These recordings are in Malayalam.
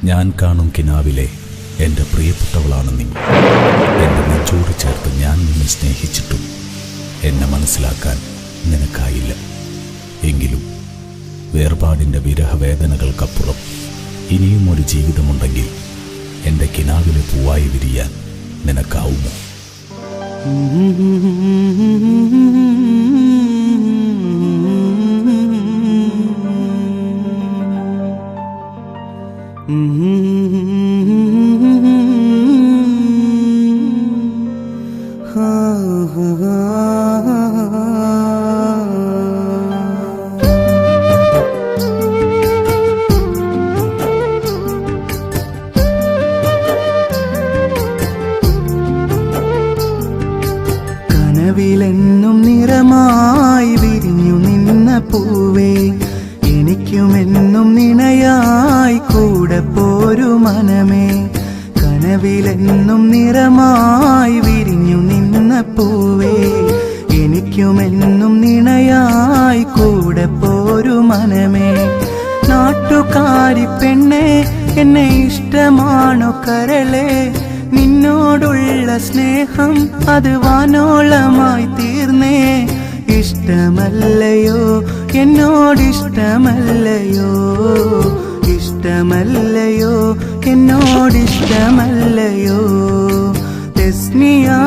ഞാൻ കാണും കിനാവിലെ എൻ്റെ പ്രിയപ്പെട്ടവളാണ് നീ. എൻ്റെ നെഞ്ചോട് ചേർത്ത് ഞാൻ നിന്നെ സ്നേഹിച്ചിട്ടും എന്നെ മനസ്സിലാക്കാൻ നിനക്കായില്ല. എങ്കിലും വേർപാടിൻ്റെ വിരഹവേദനകൾക്കപ്പുറം ഇനിയും ഒരു ജീവിതമുണ്ടെങ്കിൽ എൻ്റെ കിനാവിലെ പൂവായി വിരിയാൻ നിനക്കാവുമോ? കനവിലെന്നും നിറമായി വിരിഞ്ഞു നിന്ന പൂവേ, എനിക്കുമെന്നും നിണയായി കൂടെ പോരു മനമേ. കനവിലെന്നും നിറമായി വിരിഞ്ഞു നിന്ന പൂവേ, എനിക്കുമെന്നും നിണയായി കൂടെ പോരു മനമേ. നാട്ടുകാരി പെണ്ണെ, എന്നെ ഇഷ്ടമാണോ കരളെ? നിന്നോടുള്ള സ്നേഹം അത് വാനോളമായി തീർന്നേ. ഇഷ്ടമല്ലയോ എന്നോടിഷ്ടമല്ലയോ? ഇഷ്ടമല്ലയോ എന്നോടിഷ്ടമല്ലയോ? തെസ്നിയാ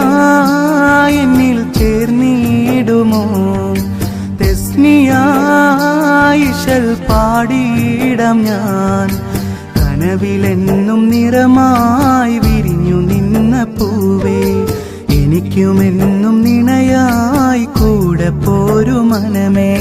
എന്നിൽ ചേർന്നിടുമോ? തെസ്നിയാ ഇശൽ പാടിയിടാം ഞാൻ. കനവിലെന്നും നിറമായി വിരിഞ്ഞു നിന്ന പൂവേ, എനിക്കുമെന്നും നിണയായി കൂടെ പോരു മനമേ.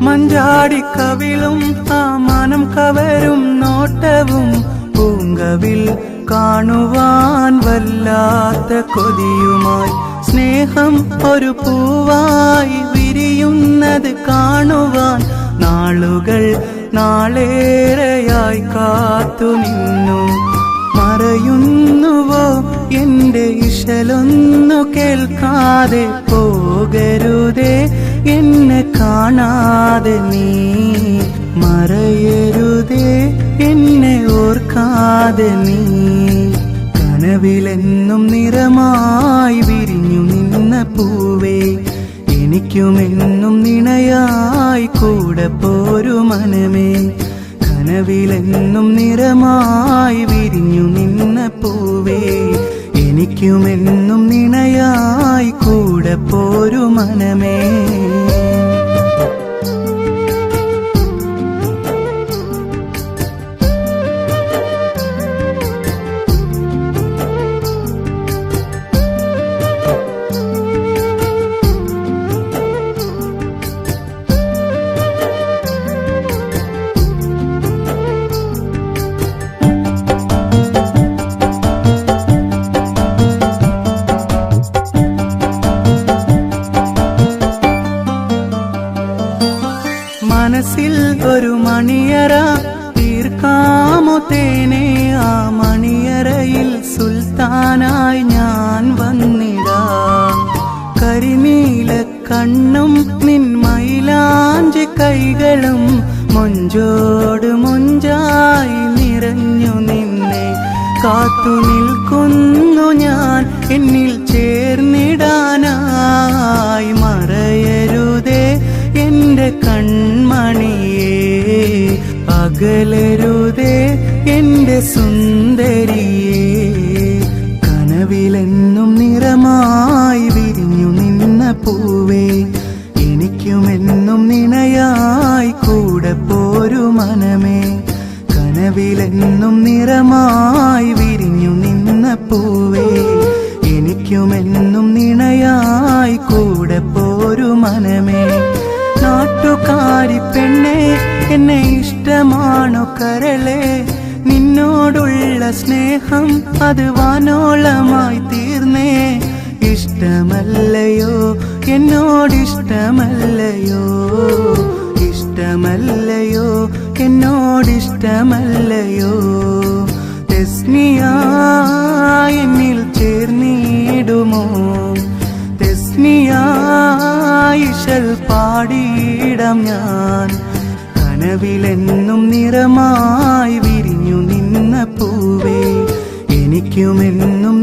മഞ്ചാടിക്കവിളും ആ മനം കവരും നോട്ടവും പൂങ്കവിൽ കാണുവാൻ വല്ലാത്ത കൊതിയുമായി. സ്നേഹം ഒരു പൂവായി വിരിയുന്നത് കാണുവാൻ നാളുകൾ നാളേറെയായി കാത്തു നിന്നു. മറയുന്നുവോ എന്റെ ഇശലൊന്നു കേൾക്കാതെ? പോകരുതേ എന്നെ കാണാതെ നീ, മറയരുതേ എന്നെ ഓർക്കാതെ നീ. കനവിലെന്നും നിറമായി വിരിഞ്ഞു നിന്ന പൂവേ, എനിക്കുമെന്നും നിണയായി കൂടെ പോരു മനമേ. കനവിലെന്നും നിറമായി വിരിഞ്ഞു നിന്ന പൂവേ, എനിക്കുമെന്നും നിണയായി കൂടെ പോരു മനമേ. മനസ്സിൽ ഒരു മണിയറ തീർക്കാമോ തേനെ? ആ മണിയറയിൽ സുൽത്താനായി ഞാൻ വന്നിടാം. കരിനീല കണ്ണും നിൻ മൈലാഞ്ചി കൈകളും മൊഞ്ചോട് മൊഞ്ചായി നിറഞ്ഞു നിന്നെ കാത്തു നിൽക്കുന്നു ഞാൻ എന്നിൽ ചേർന്നിടാനായി. മറയരുതേ എന്റെ കൺമണിയേ, അകലരുതേ എന്റെ സുന്ദരിയേ. കനവിലെന്നും നിറമായി വിരിഞ്ഞു നിന്ന പൂവേ, എനിക്കുമെന്നും നിണയായി കൂടെ പോരു മനമേ. കനവിലെന്നും നിറമായി വിരിഞ്ഞു നിന്ന പൂവേ എനിക്കുമെന്നും നിണയായി കൂടെ പോരു മനമേ. നാട്ടുകാരി പെണ്ണെ എന്നെ ഇഷ്ടമാണോ കരളെ, നിന്നോടുള്ള സ്നേഹം അത് വാനോളമായി തീർന്നേ. ഇഷ്ടമല്ലയോ എന്നോടിഷ്ടമല്ലയോ, ഇഷ്ടമല്ലയോ എന്നോടിഷ്ടമല്ലയോ. തെസ്നിയാ എന്നിൽ ചേർന്നിടുമോ, തെസ്നിയാ ഇശൽ പാടിയിടാം ഞാൻ. കനവിലെന്നും നിറമായി വിരിഞ്ഞു നിന്ന പൂവേ എനിക്കുമെന്നും